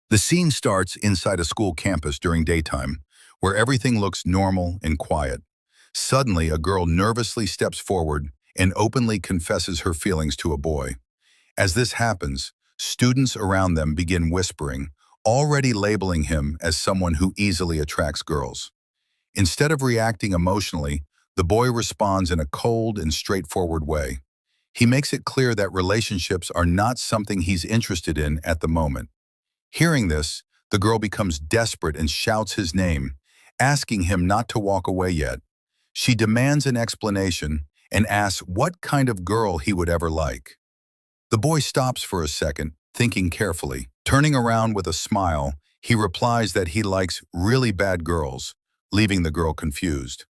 The scene starts inside a school campus during daytime, where everything looks normal and quiet. Suddenly, a girl nervously steps forward and openly confesses her feelings to a boy. As this happens, students around them begin whispering, already labeling him as someone who easily attracts girls. Instead of reacting emotionally, the boy responds in a cold and straightforward way. He makes it clear that relationships are not something he's interested in at the moment. Hearing this, the girl becomes desperate and shouts his name, asking him not to walk away yet. She demands an explanation and asks what kind of girl he would ever like. The boy stops for a second, thinking carefully. Turning around with a smile, he replies that he likes really bad girls, leaving the girl confused.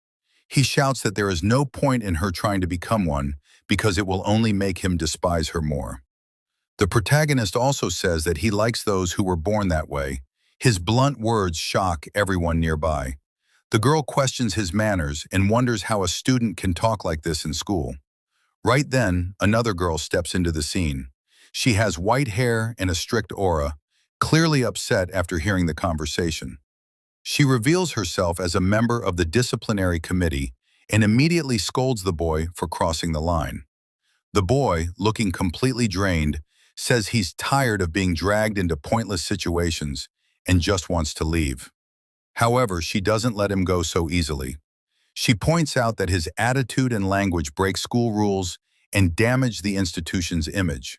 He shouts that there is no point in her trying to become one because it will only make him despise her more. The protagonist also says that he likes those who were born that way. His blunt words shock everyone nearby. The girl questions his manners and wonders how a student can talk like this in school. Right then, another girl steps into the scene. She has white hair and a strict aura, clearly upset after hearing the conversation. She reveals herself as a member of the disciplinary committee and immediately scolds the boy for crossing the line. The boy, looking completely drained, says he's tired of being dragged into pointless situations and just wants to leave. However, she doesn't let him go so easily. She points out that his attitude and language break school rules and damage the institution's image.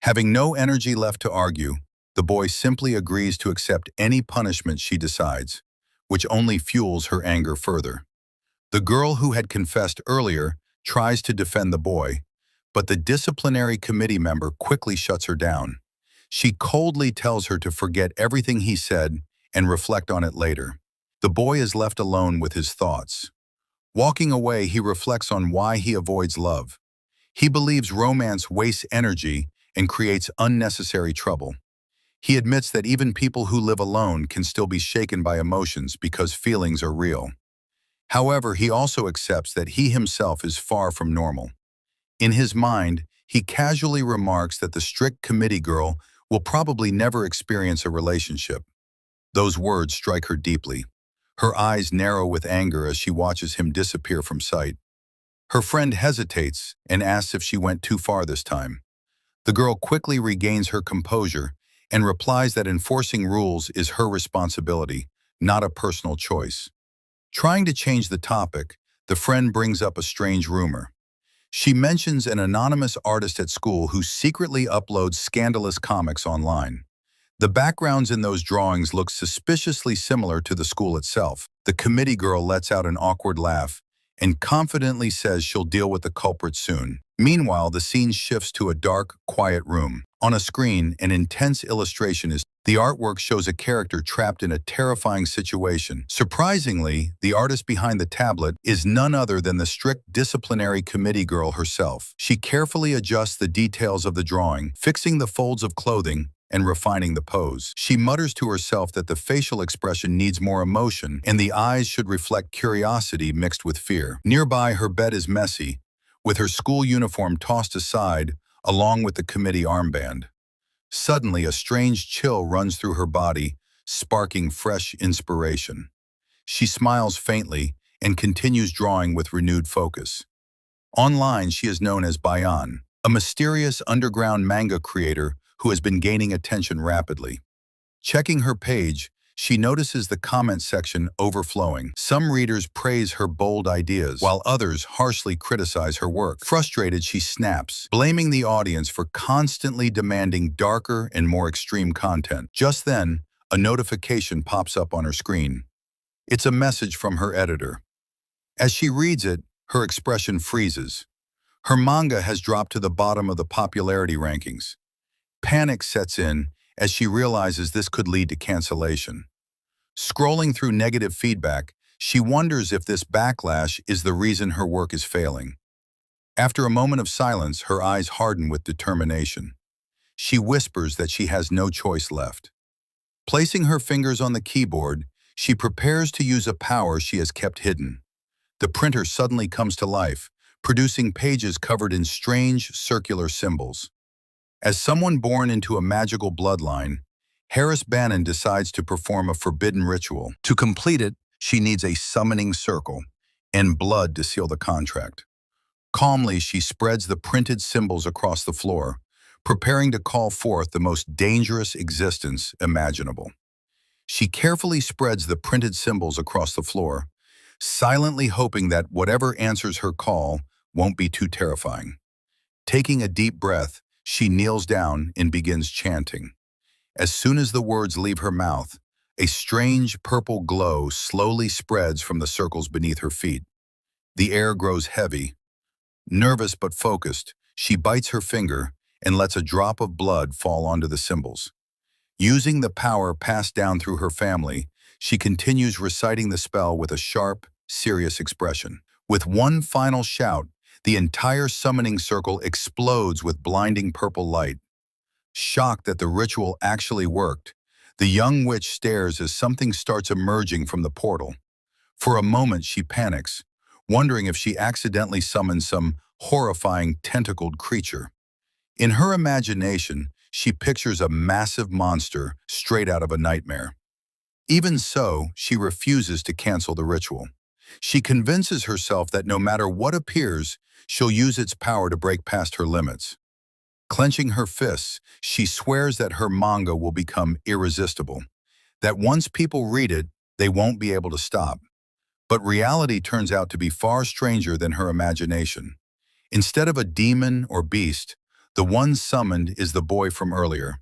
Having no energy left to argue, the boy simply agrees to accept any punishment she decides, which only fuels her anger further. The girl who had confessed earlier tries to defend the boy, but the disciplinary committee member quickly shuts her down. She coldly tells her to forget everything he said and reflect on it later. The boy is left alone with his thoughts. Walking away, he reflects on why he avoids love. He believes romance wastes energy and creates unnecessary trouble. He admits that even people who live alone can still be shaken by emotions because feelings are real. However, he also accepts that he himself is far from normal. In his mind, he casually remarks that the strict committee girl will probably never experience a relationship. Those words strike her deeply. Her eyes narrow with anger as she watches him disappear from sight. Her friend hesitates and asks if she went too far this time. The girl quickly regains her composure and replies that enforcing rules is her responsibility, not a personal choice. Trying to change the topic, the friend brings up a strange rumor. She mentions an anonymous artist at school who secretly uploads scandalous comics online. The backgrounds in those drawings look suspiciously similar to the school itself. The committee girl lets out an awkward laugh and confidently says she'll deal with the culprit soon. Meanwhile, the scene shifts to a dark, quiet room. On a screen, an intense illustration is. The artwork shows a character trapped in a terrifying situation. Surprisingly, the artist behind the tablet is none other than the strict disciplinary committee girl herself. She carefully adjusts the details of the drawing, fixing the folds of clothing and refining the pose. She mutters to herself that the facial expression needs more emotion and the eyes should reflect curiosity mixed with fear. Nearby, her bed is messy, with her school uniform tossed aside along with the committee armband. Suddenly, a strange chill runs through her body, sparking fresh inspiration. She smiles faintly and continues drawing with renewed focus. Online, she is known as Bayan, a mysterious underground manga creator who has been gaining attention rapidly. Checking her page, she notices the comment section overflowing. Some readers praise her bold ideas, while others harshly criticize her work. Frustrated, she snaps, blaming the audience for constantly demanding darker and more extreme content. Just then, a notification pops up on her screen. It's a message from her editor. As she reads it, her expression freezes. Her manga has dropped to the bottom of the popularity rankings. Panic sets in as she realizes this could lead to cancellation. Scrolling through negative feedback, she wonders if this backlash is the reason her work is failing. After a moment of silence, her eyes harden with determination. She whispers that she has no choice left. Placing her fingers on the keyboard, she prepares to use a power she has kept hidden. The printer suddenly comes to life, producing pages covered in strange circular symbols. As someone born into a magical bloodline, Harris Bannon decides to perform a forbidden ritual. To complete it, she needs a summoning circle and blood to seal the contract. Calmly, she spreads the printed symbols across the floor, preparing to call forth the most dangerous existence imaginable. She carefully spreads the printed symbols across the floor, silently hoping that whatever answers her call won't be too terrifying. Taking a deep breath, she kneels down and begins chanting. As soon as the words leave her mouth, a strange purple glow slowly spreads from the circles beneath her feet. The air grows heavy. Nervous but focused, she bites her finger and lets a drop of blood fall onto the symbols. Using the power passed down through her family, she continues reciting the spell with a sharp, serious expression. With one final shout, the entire summoning circle explodes with blinding purple light. Shocked that the ritual actually worked, the young witch stares as something starts emerging from the portal. For a moment, she panics, wondering if she accidentally summoned some horrifying tentacled creature. In her imagination, she pictures a massive monster straight out of a nightmare. Even so, she refuses to cancel the ritual. She convinces herself that no matter what appears, she'll use its power to break past her limits. Clenching her fists, she swears that her manga will become irresistible, that once people read it, they won't be able to stop. But reality turns out to be far stranger than her imagination. Instead of a demon or beast, the one summoned is the boy from earlier,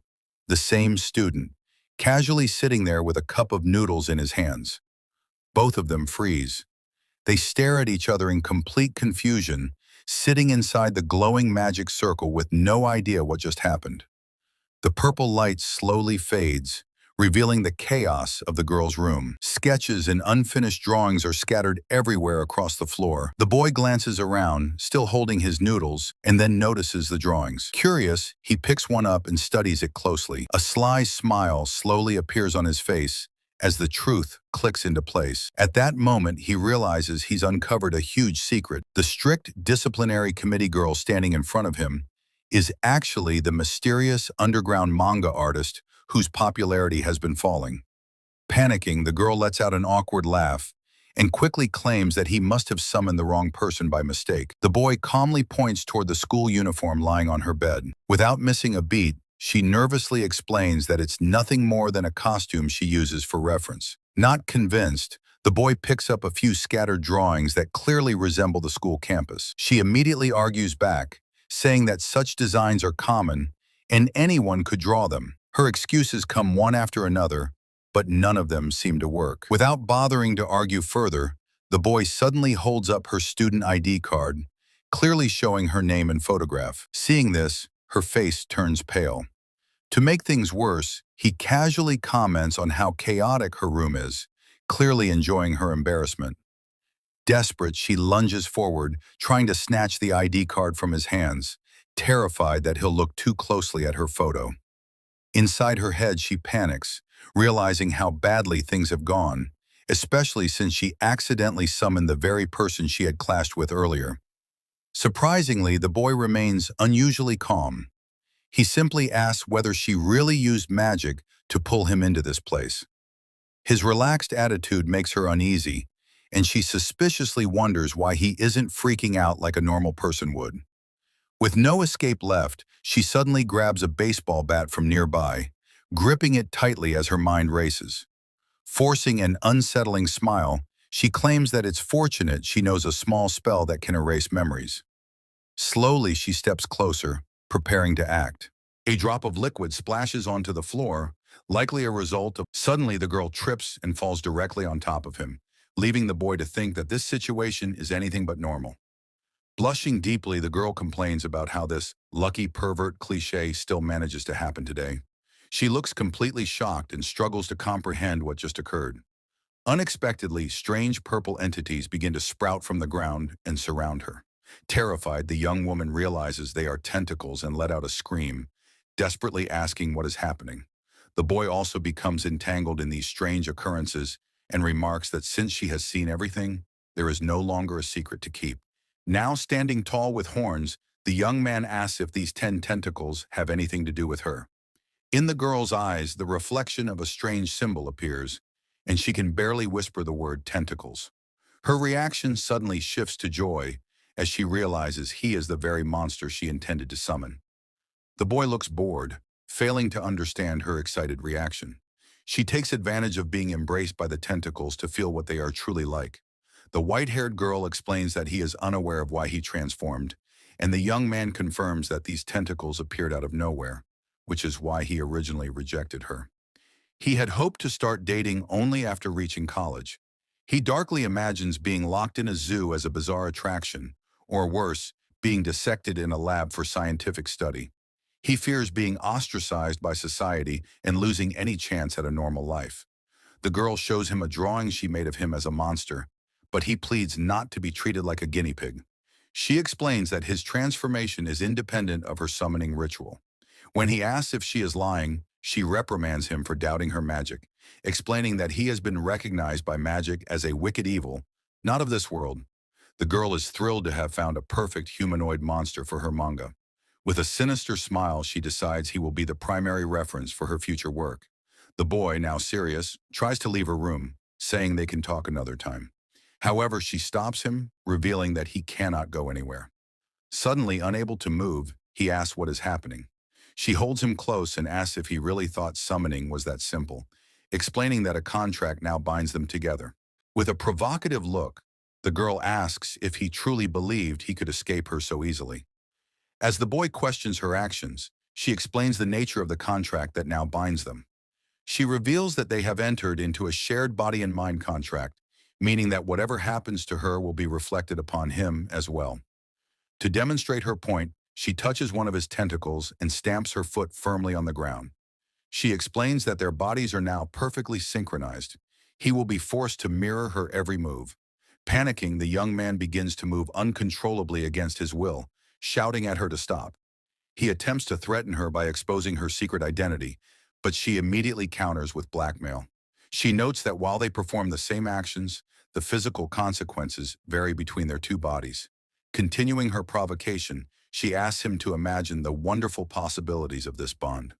the same student, casually sitting there with a cup of noodles in his hands. Both of them freeze. They stare at each other in complete confusion, sitting inside the glowing magic circle with no idea what just happened. The purple light slowly fades, revealing the chaos of the girl's room. Sketches and unfinished drawings are scattered everywhere across the floor. The boy glances around, still holding his noodles, and then notices the drawings. Curious, he picks one up and studies it closely. A sly smile slowly appears on his face as the truth clicks into place. At that moment, he realizes he's uncovered a huge secret. The strict disciplinary committee girl standing in front of him is actually the mysterious underground manga artist whose popularity has been falling. Panicking, the girl lets out an awkward laugh and quickly claims that he must have summoned the wrong person by mistake. The boy calmly points toward the school uniform lying on her bed. Without missing a beat, she nervously explains that it's nothing more than a costume she uses for reference. Not convinced, the boy picks up a few scattered drawings that clearly resemble the school campus. She immediately argues back, saying that such designs are common and anyone could draw them. Her excuses come one after another, but none of them seem to work. Without bothering to argue further, the boy suddenly holds up her student ID card, clearly showing her name and photograph. Seeing this, her face turns pale. To make things worse, he casually comments on how chaotic her room is, clearly enjoying her embarrassment. Desperate, she lunges forward, trying to snatch the ID card from his hands, terrified that he'll look too closely at her photo. Inside her head, she panics, realizing how badly things have gone, especially since she accidentally summoned the very person she had clashed with earlier. Surprisingly, the boy remains unusually calm. He simply asks whether she really used magic to pull him into this place. His relaxed attitude makes her uneasy, and she suspiciously wonders why he isn't freaking out like a normal person would. With no escape left, she suddenly grabs a baseball bat from nearby, gripping it tightly as her mind races. Forcing an unsettling smile, she claims that it's fortunate she knows a small spell that can erase memories. Slowly, she steps closer, preparing to act. A drop of liquid splashes onto the floor, likely a result of... Suddenly, the girl trips and falls directly on top of him, leaving the boy to think that this situation is anything but normal. Blushing deeply, the girl complains about how this lucky pervert cliché still manages to happen today. She looks completely shocked and struggles to comprehend what just occurred. Unexpectedly, strange purple entities begin to sprout from the ground and surround her. Terrified, the young woman realizes they are tentacles and let out a scream, desperately asking what is happening. The boy also becomes entangled in these strange occurrences and remarks that since she has seen everything, there is no longer a secret to keep. Now standing tall with horns, the young man asks if these 10 tentacles have anything to do with her. In the girl's eyes, the reflection of a strange symbol appears, and she can barely whisper the word tentacles. Her reaction suddenly shifts to joy as she realizes he is the very monster she intended to summon. The boy looks bored, failing to understand her excited reaction. She takes advantage of being embraced by the tentacles to feel what they are truly like. The white-haired girl explains that he is unaware of why he transformed, and the young man confirms that these tentacles appeared out of nowhere, which is why he originally rejected her. He had hoped to start dating only after reaching college. He darkly imagines being locked in a zoo as a bizarre attraction, or worse, being dissected in a lab for scientific study. He fears being ostracized by society and losing any chance at a normal life. The girl shows him a drawing she made of him as a monster, but he pleads not to be treated like a guinea pig. She explains that his transformation is independent of her summoning ritual. When he asks if she is lying, she reprimands him for doubting her magic, explaining that he has been recognized by magic as a wicked evil, not of this world. The girl is thrilled to have found a perfect humanoid monster for her manga. With a sinister smile, she decides he will be the primary reference for her future work. The boy, now serious, tries to leave her room, saying they can talk another time. However, she stops him, revealing that he cannot go anywhere. Suddenly unable to move, he asks what is happening. She holds him close and asks if he really thought summoning was that simple, explaining that a contract now binds them together. With a provocative look, the girl asks if he truly believed he could escape her so easily. As the boy questions her actions, she explains the nature of the contract that now binds them. She reveals that they have entered into a shared body and mind contract, meaning that whatever happens to her will be reflected upon him as well. To demonstrate her point, she touches one of his tentacles and stamps her foot firmly on the ground. She explains that their bodies are now perfectly synchronized. He will be forced to mirror her every move. Panicking, the young man begins to move uncontrollably against his will, shouting at her to stop. He attempts to threaten her by exposing her secret identity, but she immediately counters with blackmail. She notes that while they perform the same actions, the physical consequences vary between their two bodies. Continuing her provocation, she asks him to imagine the wonderful possibilities of this bond.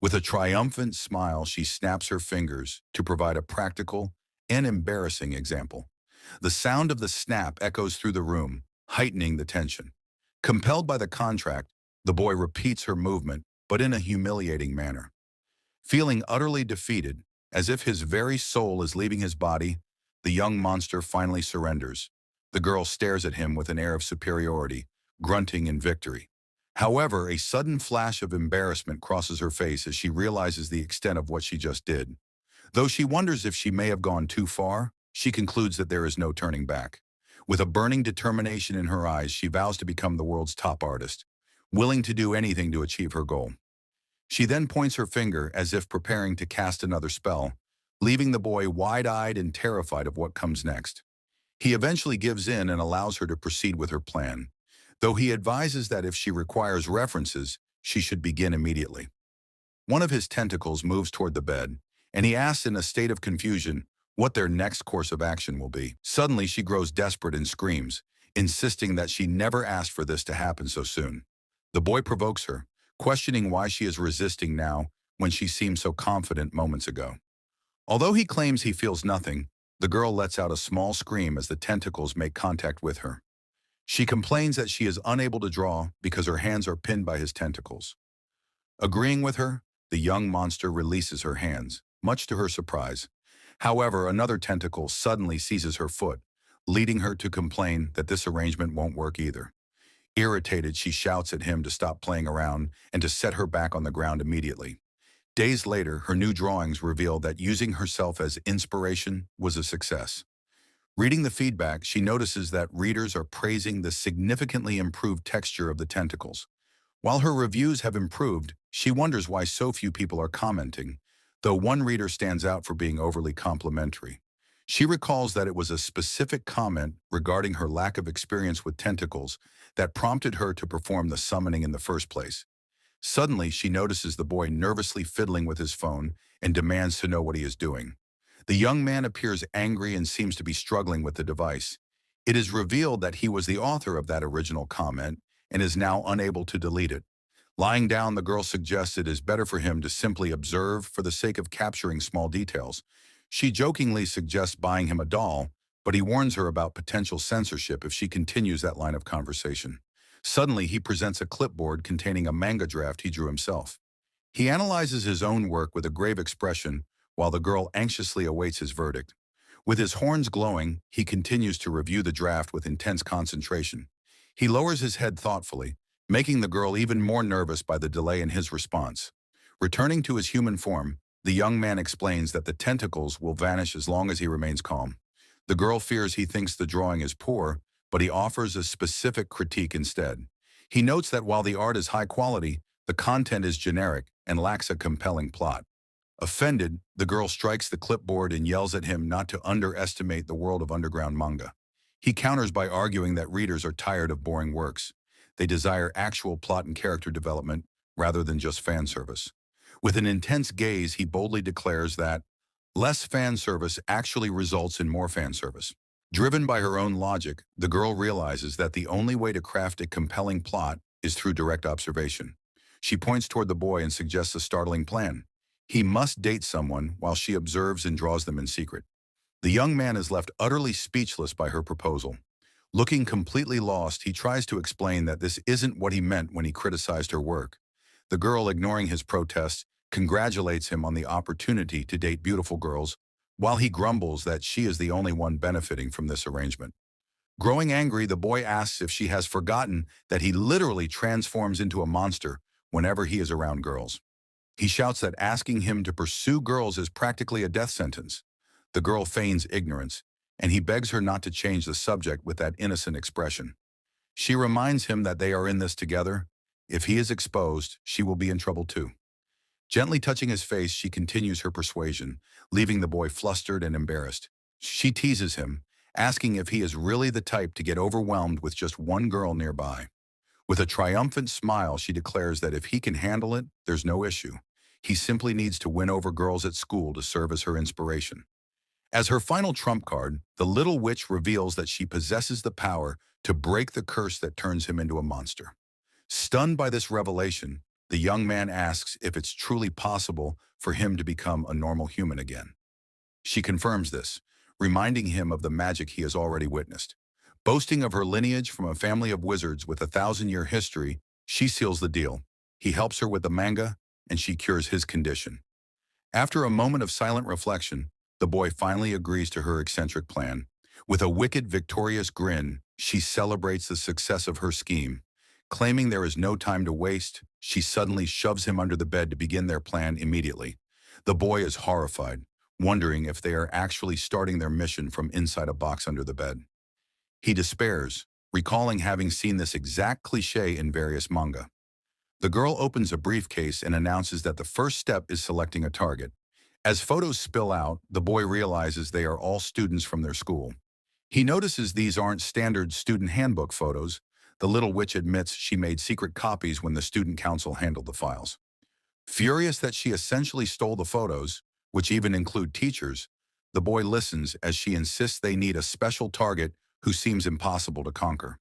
With a triumphant smile, she snaps her fingers to provide a practical and embarrassing example. The sound of the snap echoes through the room, heightening the tension. Compelled by the contract, the boy repeats her movement, but in a humiliating manner. Feeling utterly defeated, as if his very soul is leaving his body, the young monster finally surrenders. The girl stares at him with an air of superiority, grunting in victory. However, a sudden flash of embarrassment crosses her face as she realizes the extent of what she just did. Though she wonders if she may have gone too far, she concludes that there is no turning back. With a burning determination in her eyes, she vows to become the world's top artist, willing to do anything to achieve her goal. She then points her finger as if preparing to cast another spell, leaving the boy wide-eyed and terrified of what comes next. He eventually gives in and allows her to proceed with her plan, though he advises that if she requires references, she should begin immediately. One of his tentacles moves toward the bed, and he asks in a state of confusion what their next course of action will be. Suddenly, she grows desperate and screams, insisting that she never asked for this to happen so soon. The boy provokes her, questioning why she is resisting now when she seemed so confident moments ago. Although he claims he feels nothing, the girl lets out a small scream as the tentacles make contact with her. She complains that she is unable to draw because her hands are pinned by his tentacles. Agreeing with her, the young monster releases her hands, much to her surprise. However, another tentacle suddenly seizes her foot, leading her to complain that this arrangement won't work either. Irritated, she shouts at him to stop playing around and to set her back on the ground immediately. Days later, her new drawings reveal that using herself as inspiration was a success. Reading the feedback, she notices that readers are praising the significantly improved texture of the tentacles. While her reviews have improved, she wonders why so few people are commenting, though one reader stands out for being overly complimentary. She recalls that it was a specific comment regarding her lack of experience with tentacles that prompted her to perform the summoning in the first place. Suddenly, she notices the boy nervously fiddling with his phone and demands to know what he is doing. The young man appears angry and seems to be struggling with the device. It is revealed that he was the author of that original comment and is now unable to delete it. Lying down, the girl suggests it is better for him to simply observe for the sake of capturing small details. She jokingly suggests buying him a doll, but he warns her about potential censorship if she continues that line of conversation. Suddenly, he presents a clipboard containing a manga draft he drew himself. He analyzes his own work with a grave expression while the girl anxiously awaits his verdict. With his horns glowing, he continues to review the draft with intense concentration. He lowers his head thoughtfully, making the girl even more nervous by the delay in his response. Returning to his human form, the young man explains that the tentacles will vanish as long as he remains calm. The girl fears he thinks the drawing is poor, but he offers a specific critique instead. He notes that while the art is high quality, the content is generic and lacks a compelling plot. Offended, the girl strikes the clipboard and yells at him not to underestimate the world of underground manga. He counters by arguing that readers are tired of boring works. They desire actual plot and character development rather than just fan service. With an intense gaze, he boldly declares that less fan service actually results in more fan service. Driven by her own logic, the girl realizes that the only way to craft a compelling plot is through direct observation. She points toward the boy and suggests a startling plan. He must date someone while she observes and draws them in secret. The young man is left utterly speechless by her proposal. Looking completely lost, he tries to explain that this isn't what he meant when he criticized her work. The girl, ignoring his protest, congratulates him on the opportunity to date beautiful girls, while he grumbles that she is the only one benefiting from this arrangement. Growing angry, the boy asks if she has forgotten that he literally transforms into a monster whenever he is around girls. He shouts that asking him to pursue girls is practically a death sentence. The girl feigns ignorance, and he begs her not to change the subject with that innocent expression. She reminds him that they are in this together. If he is exposed, she will be in trouble too. Gently touching his face, she continues her persuasion, leaving the boy flustered and embarrassed. She teases him, asking if he is really the type to get overwhelmed with just one girl nearby. With a triumphant smile, she declares that if he can handle it, there's no issue. He simply needs to win over girls at school to serve as her inspiration. As her final trump card, the little witch reveals that she possesses the power to break the curse that turns him into a monster. Stunned by this revelation, the young man asks if it's truly possible for him to become a normal human again. She confirms this, reminding him of the magic he has already witnessed. Boasting of her lineage from a family of wizards with a 1,000-year history, she seals the deal. He helps her with the manga, and she cures his condition. After a moment of silent reflection, the boy finally agrees to her eccentric plan. With a wicked, victorious grin, she celebrates the success of her scheme. Claiming there is no time to waste, she suddenly shoves him under the bed to begin their plan immediately. The boy is horrified, wondering if they are actually starting their mission from inside a box under the bed. He despairs, recalling having seen this exact cliché in various manga. The girl opens a briefcase and announces that the first step is selecting a target. As photos spill out, the boy realizes they are all students from their school. He notices these aren't standard student handbook photos. The little witch admits she made secret copies when the student council handled the files. Furious that she essentially stole the photos, which even include teachers, the boy listens as she insists they need a special target who seems impossible to conquer.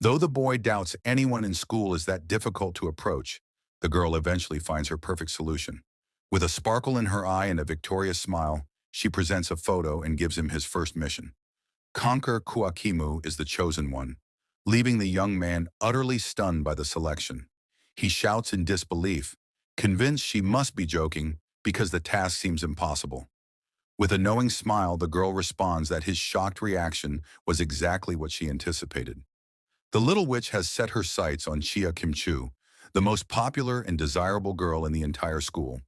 Though the boy doubts anyone in school is that difficult to approach, the girl eventually finds her perfect solution. With a sparkle in her eye and a victorious smile, she presents a photo and gives him his first mission. Conquer Kuakimu is the chosen one, leaving the young man utterly stunned by the selection. He shouts in disbelief, convinced she must be joking because the task seems impossible. With a knowing smile, the girl responds that his shocked reaction was exactly what she anticipated. The little witch has set her sights on Chia Kim-chu, the most popular and desirable girl in the entire school.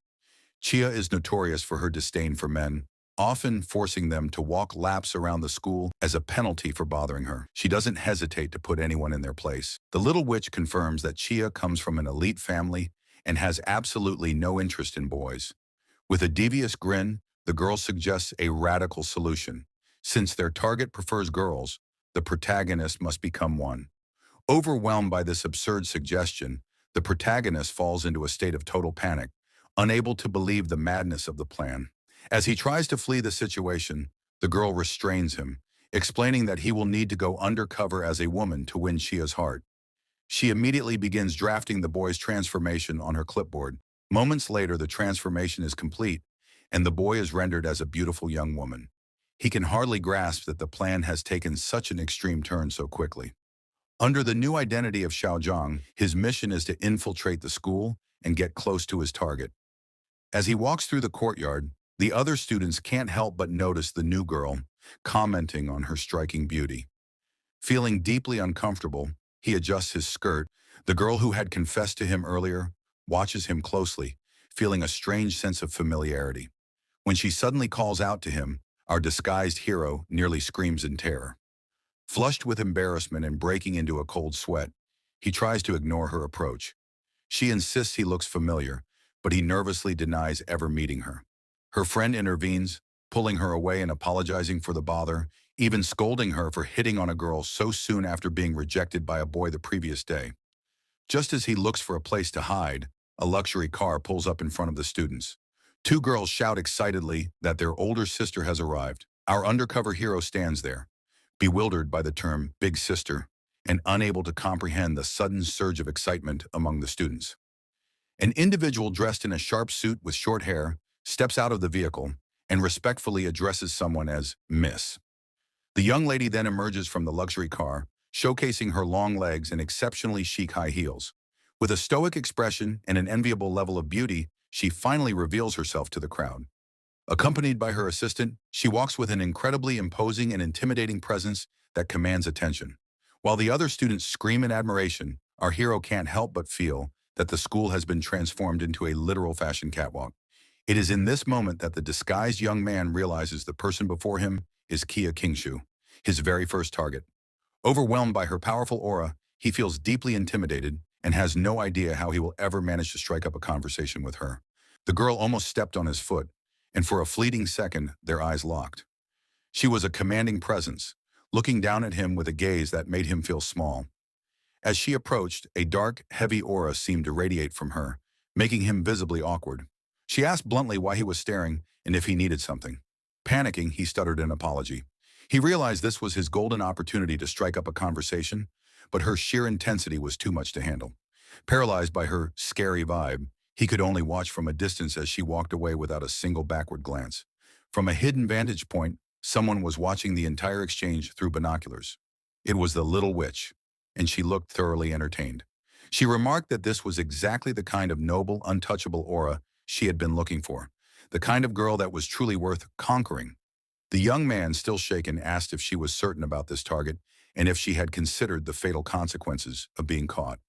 Chia is notorious for her disdain for men, often forcing them to walk laps around the school as a penalty for bothering her. She doesn't hesitate to put anyone in their place. The little witch confirms that Chia comes from an elite family and has absolutely no interest in boys. With a devious grin, the girl suggests a radical solution. Since their target prefers girls, the protagonist must become one. Overwhelmed by this absurd suggestion, the protagonist falls into a state of total panic, unable to believe the madness of the plan. As he tries to flee the situation, the girl restrains him, explaining that he will need to go undercover as a woman to win Chia's heart. She immediately begins drafting the boy's transformation on her clipboard. Moments later, the transformation is complete, and the boy is rendered as a beautiful young woman. He can hardly grasp that the plan has taken such an extreme turn so quickly. Under the new identity of Xiaozhang, his mission is to infiltrate the school and get close to his target. As he walks through the courtyard, the other students can't help but notice the new girl, commenting on her striking beauty. Feeling deeply uncomfortable, he adjusts his skirt. The girl who had confessed to him earlier watches him closely, feeling a strange sense of familiarity. When she suddenly calls out to him, our disguised hero nearly screams in terror. Flushed with embarrassment and breaking into a cold sweat, he tries to ignore her approach. She insists he looks familiar, but he nervously denies ever meeting her. Her friend intervenes, pulling her away and apologizing for the bother, even scolding her for hitting on a girl so soon after being rejected by a boy the previous day. Just as he looks for a place to hide, a luxury car pulls up in front of the students. Two girls shout excitedly that their older sister has arrived. Our undercover hero stands there, bewildered by the term "big sister" and unable to comprehend the sudden surge of excitement among the students. An individual dressed in a sharp suit with short hair steps out of the vehicle and respectfully addresses someone as Miss. The young lady then emerges from the luxury car, showcasing her long legs and exceptionally chic high heels. With a stoic expression and an enviable level of beauty, she finally reveals herself to the crowd. Accompanied by her assistant, she walks with an incredibly imposing and intimidating presence that commands attention. While the other students scream in admiration, our hero can't help but feel that the school has been transformed into a literal fashion catwalk. It is in this moment that the disguised young man realizes the person before him is Kia Kingshu, his very first target. Overwhelmed by her powerful aura, he feels deeply intimidated and has no idea how he will ever manage to strike up a conversation with her. The girl almost stepped on his foot, and for a fleeting second, their eyes locked. She was a commanding presence, looking down at him with a gaze that made him feel small. As she approached, a dark, heavy aura seemed to radiate from her, making him visibly awkward. She asked bluntly why he was staring and if he needed something. Panicking, he stuttered an apology. He realized this was his golden opportunity to strike up a conversation, but her sheer intensity was too much to handle. Paralyzed by her scary vibe, he could only watch from a distance as she walked away without a single backward glance. From a hidden vantage point, someone was watching the entire exchange through binoculars. It was the little witch, and she looked thoroughly entertained. She remarked that this was exactly the kind of noble, untouchable aura she had been looking for, the kind of girl that was truly worth conquering. The young man, still shaken, asked if she was certain about this target and if she had considered the fatal consequences of being caught.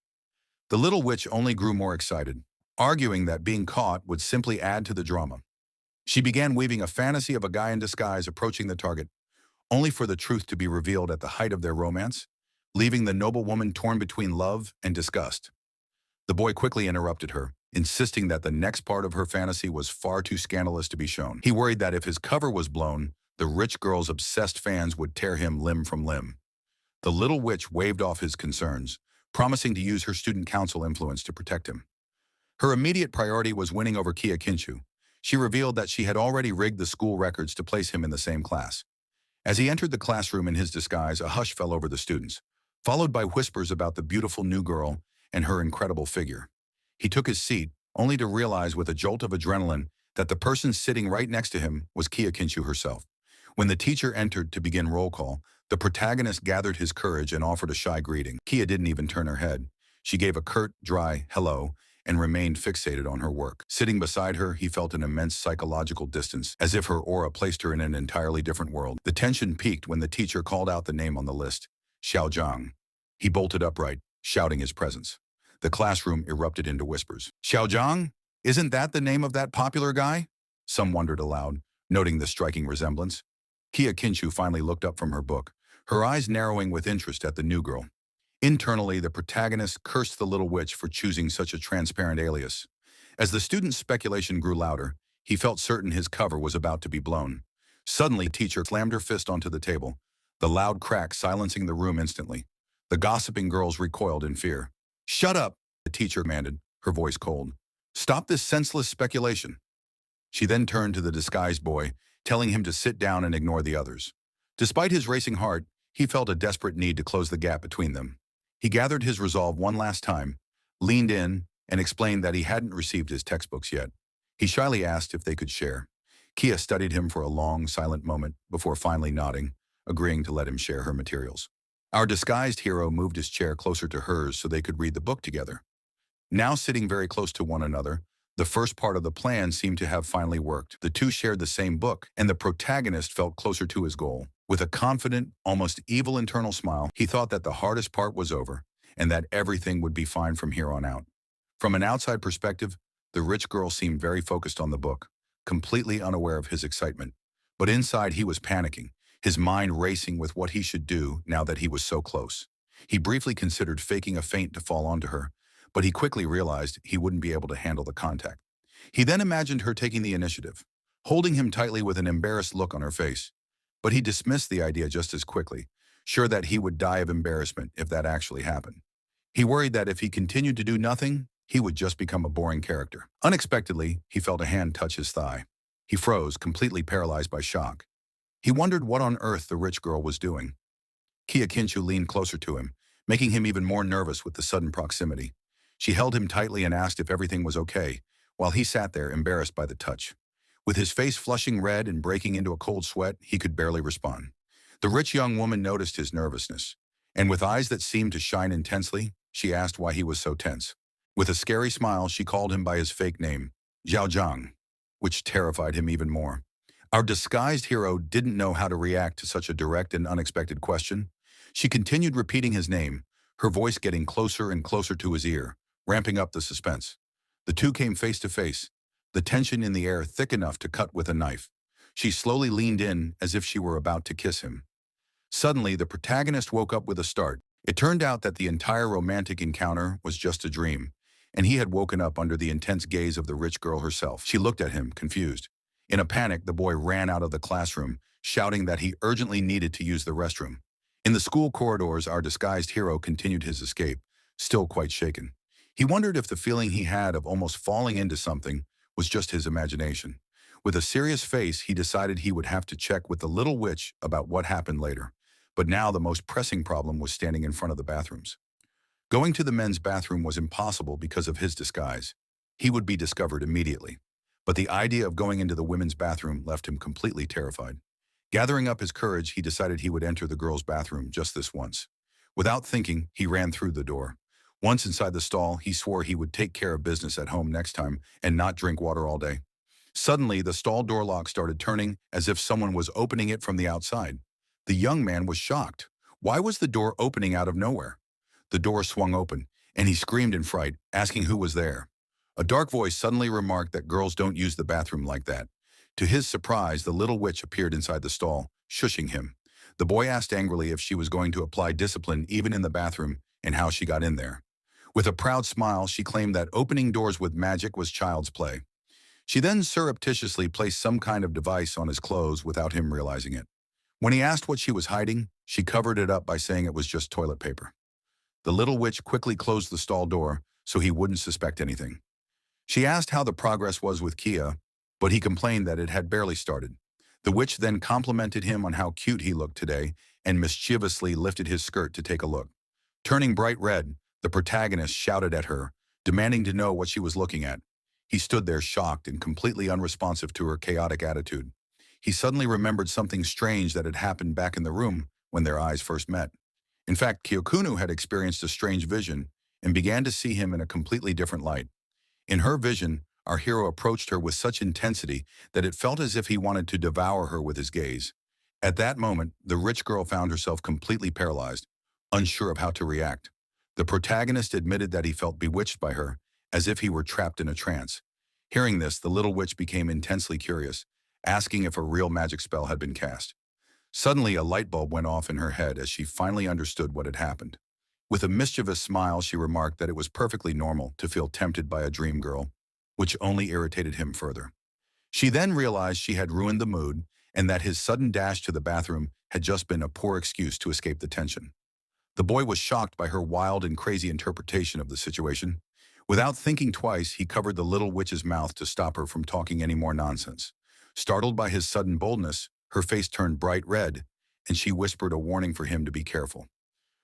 The little witch only grew more excited, arguing that being caught would simply add to the drama. She began weaving a fantasy of a guy in disguise approaching the target, only for the truth to be revealed at the height of their romance, leaving the noble woman torn between love and disgust. The boy quickly interrupted her, insisting that the next part of her fantasy was far too scandalous to be shown. He worried that if his cover was blown, the rich girl's obsessed fans would tear him limb from limb. The little witch waved off his concerns, promising to use her student council influence to protect him. Her immediate priority was winning over Kia Kinshu. She revealed that she had already rigged the school records to place him in the same class. As he entered the classroom in his disguise, a hush fell over the students, followed by whispers about the beautiful new girl and her incredible figure. He took his seat, only to realize with a jolt of adrenaline that the person sitting right next to him was Kia Kinshu herself. When the teacher entered to begin roll call, the protagonist gathered his courage and offered a shy greeting. Kia didn't even turn her head. She gave a curt, dry hello and remained fixated on her work. Sitting beside her, he felt an immense psychological distance, as if her aura placed her in an entirely different world. The tension peaked when the teacher called out the name on the list, Xiao Zhang. He bolted upright, shouting his presence. The classroom erupted into whispers. Xiao Zhang? Isn't that the name of that popular guy? Some wondered aloud, noting the striking resemblance. Kia Kinshu finally looked up from her book, her eyes narrowing with interest at the new girl. Internally, the protagonist cursed the little witch for choosing such a transparent alias. As the student's speculation grew louder, he felt certain his cover was about to be blown. Suddenly, the teacher slammed her fist onto the table, the loud crack silencing the room instantly. The gossiping girls recoiled in fear. "Shut up," the teacher commanded, her voice cold. "Stop this senseless speculation." She then turned to the disguised boy, telling him to sit down and ignore the others. Despite his racing heart, he felt a desperate need to close the gap between them. He gathered his resolve one last time, leaned in, and explained that he hadn't received his textbooks yet. He shyly asked if they could share. Kia studied him for a long, silent moment before finally nodding, agreeing to let him share her materials. Our disguised hero moved his chair closer to hers so they could read the book together. Now sitting very close to one another, the first part of the plan seemed to have finally worked. The two shared the same book, and the protagonist felt closer to his goal. With a confident, almost evil internal smile, he thought that the hardest part was over, and that everything would be fine from here on out. From an outside perspective, the rich girl seemed very focused on the book, completely unaware of his excitement. But inside he was panicking, his mind racing with what he should do now that he was so close. He briefly considered faking a faint to fall onto her, but he quickly realized he wouldn't be able to handle the contact. He then imagined her taking the initiative, holding him tightly with an embarrassed look on her face. But he dismissed the idea just as quickly, sure that he would die of embarrassment if that actually happened. He worried that if he continued to do nothing, he would just become a boring character. Unexpectedly, he felt a hand touch his thigh. He froze, completely paralyzed by shock. He wondered what on earth the rich girl was doing. Kia Kinchu leaned closer to him, making him even more nervous with the sudden proximity. She held him tightly and asked if everything was okay, while he sat there embarrassed by the touch. With his face flushing red and breaking into a cold sweat, he could barely respond. The rich young woman noticed his nervousness, and with eyes that seemed to shine intensely, she asked why he was so tense. With a scary smile, she called him by his fake name, Zhao Zhang, which terrified him even more. Our disguised hero didn't know how to react to such a direct and unexpected question. She continued repeating his name, her voice getting closer and closer to his ear, ramping up the suspense. The two came face to face, the tension in the air thick enough to cut with a knife. She slowly leaned in as if she were about to kiss him. Suddenly, the protagonist woke up with a start. It turned out that the entire romantic encounter was just a dream, and he had woken up under the intense gaze of the rich girl herself. She looked at him, confused. In a panic, the boy ran out of the classroom, shouting that he urgently needed to use the restroom. In the school corridors, our disguised hero continued his escape, still quite shaken. He wondered if the feeling he had of almost falling into something was just his imagination. With a serious face, he decided he would have to check with the little witch about what happened later. But now the most pressing problem was standing in front of the bathrooms. Going to the men's bathroom was impossible because of his disguise. He would be discovered immediately. But the idea of going into the women's bathroom left him completely terrified. Gathering up his courage, he decided he would enter the girls' bathroom just this once. Without thinking, he ran through the door. Once inside the stall, he swore he would take care of business at home next time and not drink water all day. Suddenly, the stall door lock started turning as if someone was opening it from the outside. The young man was shocked. Why was the door opening out of nowhere? The door swung open, and he screamed in fright, asking who was there. A dark voice suddenly remarked that girls don't use the bathroom like that. To his surprise, the little witch appeared inside the stall, shushing him. The boy asked angrily if she was going to apply discipline even in the bathroom and how she got in there. With a proud smile, she claimed that opening doors with magic was child's play. She then surreptitiously placed some kind of device on his clothes without him realizing it. When he asked what she was hiding, she covered it up by saying it was just toilet paper. The little witch quickly closed the stall door so he wouldn't suspect anything. She asked how the progress was with Kia, but he complained that it had barely started. The witch then complimented him on how cute he looked today and mischievously lifted his skirt to take a look. Turning bright red, the protagonist shouted at her, demanding to know what she was looking at. He stood there shocked and completely unresponsive to her chaotic attitude. He suddenly remembered something strange that had happened back in the room when their eyes first met. In fact, Kyokunu had experienced a strange vision and began to see him in a completely different light. In her vision, our hero approached her with such intensity that it felt as if he wanted to devour her with his gaze. At that moment, the rich girl found herself completely paralyzed, unsure of how to react. The protagonist admitted that he felt bewitched by her, as if he were trapped in a trance. Hearing this, the little witch became intensely curious, asking if a real magic spell had been cast. Suddenly, a light bulb went off in her head as she finally understood what had happened. With a mischievous smile, she remarked that it was perfectly normal to feel tempted by a dream girl, which only irritated him further. She then realized she had ruined the mood and that his sudden dash to the bathroom had just been a poor excuse to escape the tension. The boy was shocked by her wild and crazy interpretation of the situation. Without thinking twice, he covered the little witch's mouth to stop her from talking any more nonsense. Startled by his sudden boldness, her face turned bright red, and she whispered a warning for him to be careful.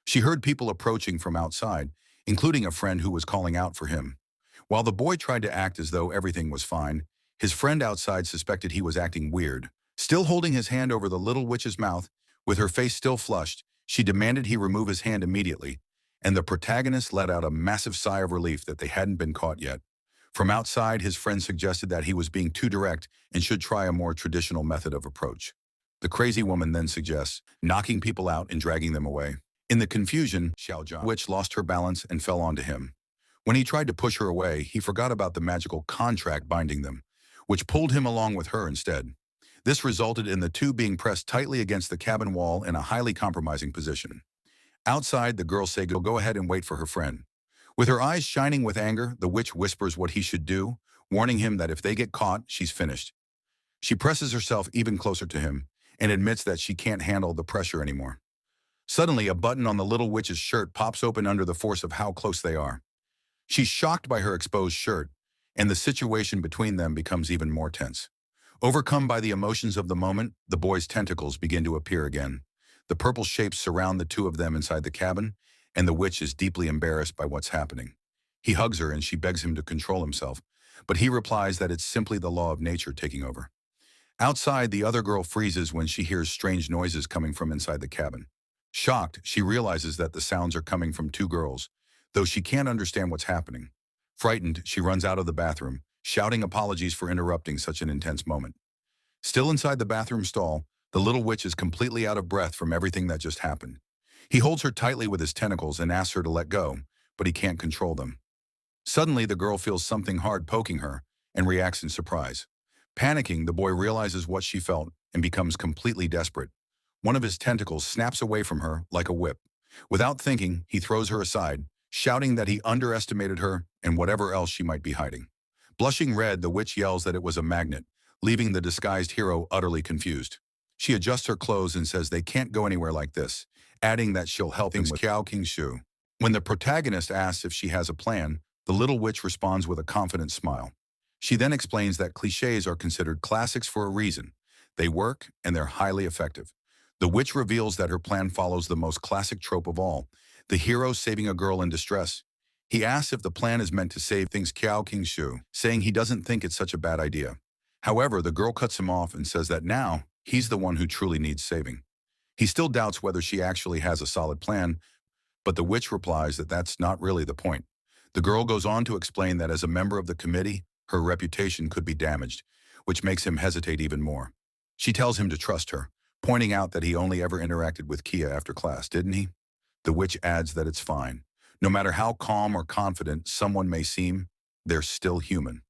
She heard people approaching from outside, including a friend who was calling out for him. While the boy tried to act as though everything was fine, his friend outside suspected he was acting weird. Still holding his hand over the little witch's mouth, with her face still flushed, she demanded he remove his hand immediately, and the protagonist let out a massive sigh of relief that they hadn't been caught yet. From outside, his friend suggested that he was being too direct and should try a more traditional method of approach. The crazy woman then suggests knocking people out and dragging them away. In the confusion, Xiaojiang witch lost her balance and fell onto him. When he tried to push her away, he forgot about the magical contract binding them, which pulled him along with her instead. This resulted in the two being pressed tightly against the cabin wall in a highly compromising position. Outside, the girl says go ahead and wait for her friend. With her eyes shining with anger, the witch whispers what he should do, warning him that if they get caught, she's finished. She presses herself even closer to him and admits that she can't handle the pressure anymore. Suddenly, a button on the little witch's shirt pops open under the force of how close they are. She's shocked by her exposed shirt, and the situation between them becomes even more tense. Overcome by the emotions of the moment, the boy's tentacles begin to appear again. The purple shapes surround the two of them inside the cabin, and the witch is deeply embarrassed by what's happening. He hugs her and she begs him to control himself, but he replies that it's simply the law of nature taking over. Outside, the other girl freezes when she hears strange noises coming from inside the cabin. Shocked, she realizes that the sounds are coming from two girls, though she can't understand what's happening. Frightened, she runs out of the bathroom, shouting apologies for interrupting such an intense moment. Still inside the bathroom stall, the little witch is completely out of breath from everything that just happened. He holds her tightly with his tentacles and asks her to let go, but he can't control them. Suddenly, the girl feels something hard poking her and reacts in surprise. Panicking, the boy realizes what she felt and becomes completely desperate. One of his tentacles snaps away from her like a whip. Without thinking, he throws her aside, shouting that he underestimated her and whatever else she might be hiding. Blushing red, the witch yells that it was a magnet, leaving the disguised hero utterly confused. She adjusts her clothes and says they can't go anywhere like this, adding that she'll help him with Qiao King Shu. When the protagonist asks if she has a plan, the little witch responds with a confident smile. She then explains that cliches are considered classics for a reason. They work, and they're highly effective. The witch reveals that her plan follows the most classic trope of all, the hero saving a girl in distress. He asks if the plan is meant to save things Qiao King Shu, saying he doesn't think it's such a bad idea. However, the girl cuts him off and says that now, he's the one who truly needs saving. He still doubts whether she actually has a solid plan, but the witch replies that that's not really the point. The girl goes on to explain that as a member of the committee, her reputation could be damaged, which makes him hesitate even more. She tells him to trust her, pointing out that he only ever interacted with Kia after class, didn't he? The witch adds that it's fine. No matter how calm or confident someone may seem, they're still human.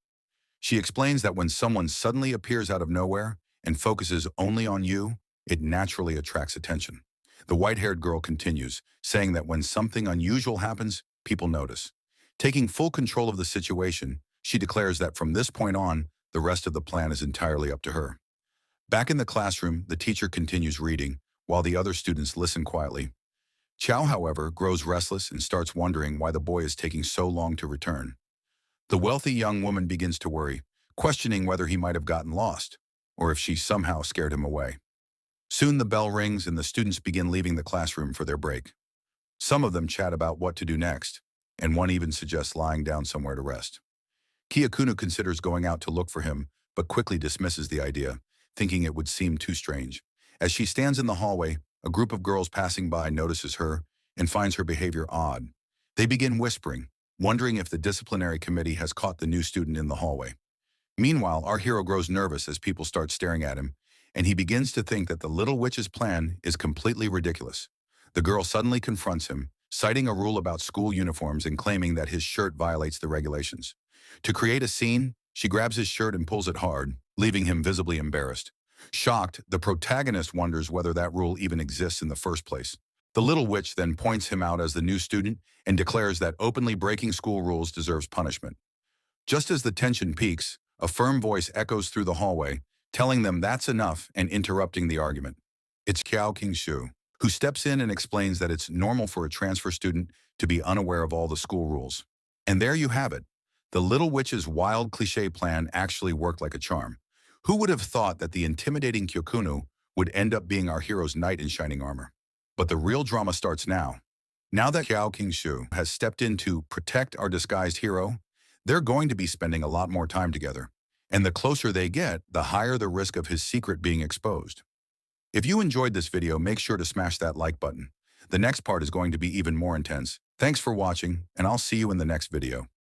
She explains that when someone suddenly appears out of nowhere and focuses only on you, it naturally attracts attention. The white-haired girl continues, saying that when something unusual happens, people notice. Taking full control of the situation, she declares that from this point on, the rest of the plan is entirely up to her. Back in the classroom, the teacher continues reading, while the other students listen quietly. Chow, however, grows restless and starts wondering why the boy is taking so long to return. The wealthy young woman begins to worry, questioning whether he might have gotten lost, or if she somehow scared him away. Soon the bell rings and the students begin leaving the classroom for their break. Some of them chat about what to do next, and one even suggests lying down somewhere to rest. Kiyakunu considers going out to look for him, but quickly dismisses the idea, thinking it would seem too strange. As she stands in the hallway, a group of girls passing by notices her and finds her behavior odd. They begin whispering, wondering if the disciplinary committee has caught the new student in the hallway. Meanwhile, our hero grows nervous as people start staring at him, and he begins to think that the little witch's plan is completely ridiculous. The girl suddenly confronts him, citing a rule about school uniforms and claiming that his shirt violates the regulations. To create a scene, she grabs his shirt and pulls it hard, leaving him visibly embarrassed. Shocked, the protagonist wonders whether that rule even exists in the first place. The little witch then points him out as the new student and declares that openly breaking school rules deserves punishment. Just as the tension peaks, a firm voice echoes through the hallway, telling them that's enough and interrupting the argument. It's Qiao King Shu, who steps in and explains that it's normal for a transfer student to be unaware of all the school rules. And there you have it. The little witch's wild cliché plan actually worked like a charm. Who would have thought that the intimidating Kyokunu would end up being our hero's knight in shining armor? But the real drama starts now. Now that Xiao Qingshu has stepped in to protect our disguised hero, they're going to be spending a lot more time together. And the closer they get, the higher the risk of his secret being exposed. If you enjoyed this video, make sure to smash that like button. The next part is going to be even more intense. Thanks for watching, and I'll see you in the next video.